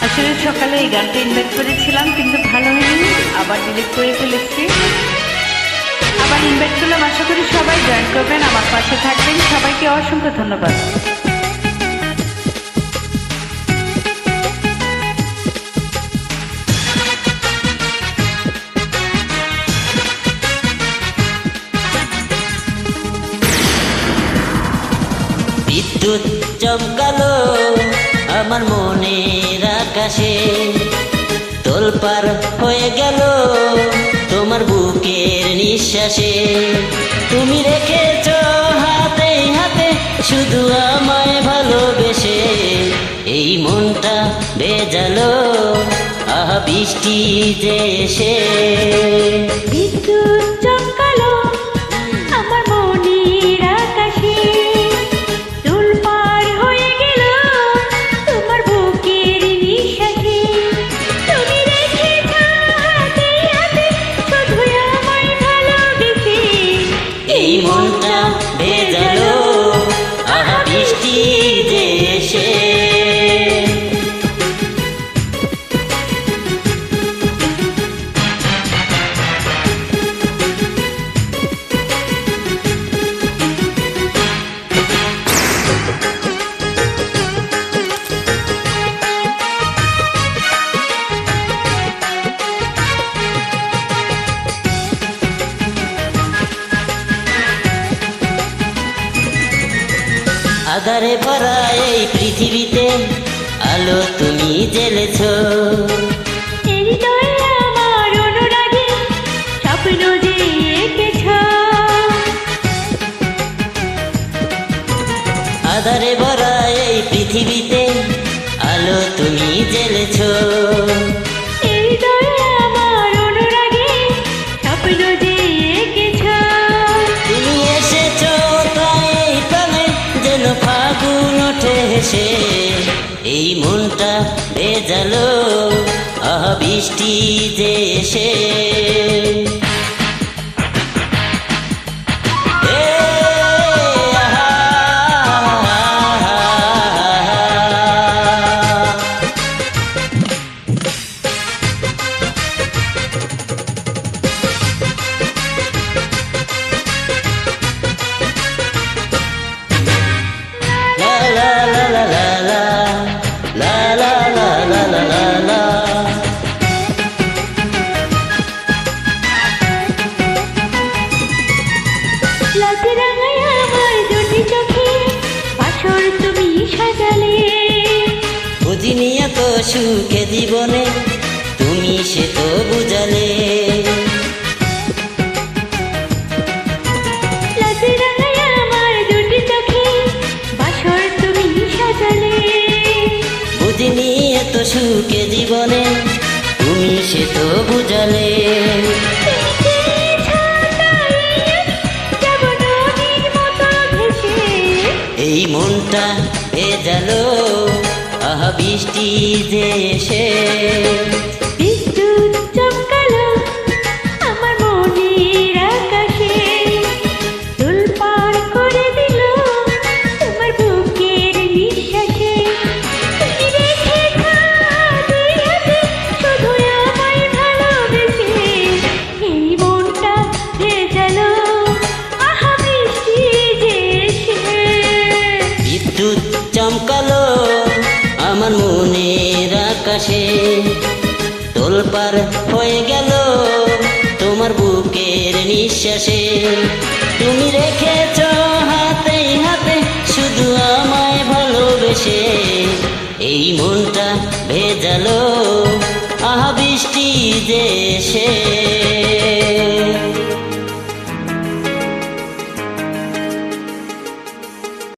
আসলে সকালে এই গানটা ইনভাইট করেছিলাম কিন্তু ভালো হয়নি, আবার ডিলিট করে ফেলেছি। আবার ইনভাইট করলাম, আশা করি সবাই জয়েন করবেন, আমার পাশে থাকবেন। সবাইকে অসংখ্য ধন্যবাদ। বিদ্যুৎ চমকালো আমার মনের আকাশে, তোলপাড় হয়ে গেল তোমার বুকের নিঃশ্বাসে। তুমি রেখেছ হাতে হাতে শুধু আমায় ভালোবেসে, এই মনটা ভেজালো আহা বৃষ্টি যে এসে। বিদ্যুৎ চমকালো আমার মনের আকাশে, তোলপাড় হয়ে গেল তোমার বুকের নিঃশ্বাসে। তুমি রেখেছ হাতে হাতে শুধু আমায় ভালোবেসে, এই মনটা ভেজালো আহা বৃষ্টি যে এসে। আধারে ভরা এই পৃথিবীতে আলো তুমি জ্বেলেছ, হৃদয়ে আমার অনুরাগে স্বপ্ন যে এঁকেছ। আধারে ভরা এই পৃথিবীতে আলো তুমি জ্বেলেছ। হৃদয়ে আমার অনুরাগে স্বপ্ন যে এঁকেছ। তুমি এসেছ তাই এই প্রাণে যেন ফাগুন ওঠে হেসে, এই মনটা ভেজালো আহা বৃষ্টি যে এসে। লাজে রাঙায় আমার দুটি চোখে বাসর তুমি সাজালে। বুঝিনি এত সুখে জীবনে তুমি সে তো বুঝালে। লাজে রাঙায় আমার দুটি চোখে বাসর তুমি সাজালে। বুঝিনি এত সুখে জীবনে তুমি সে তো বুঝালে। এই মনটা ভেজালো আহা বৃষ্টি যে এসে। বিদ্যুৎ চমকালো আমার মনের আকাশে, তোলপাড় করে দিল তোমার বুকের নিঃশ্বাসে। তুমি রেখেছ হাতে হাতে শুধু আমায় ভালোবেসে, এই মনটা ভেজালো আহা বৃষ্টি যে এসে। বিদ্যুৎ চমকালো আমার মনের আকাশে, তোলপাড় হয়ে গেল তোমার বুকের নিঃশ্বাসে। তুমি রেখেছ হাতে হাতে শুধু আমায় ভালোবেসে, এই মনটা ভেজালো আহা বৃষ্টি যে এসে।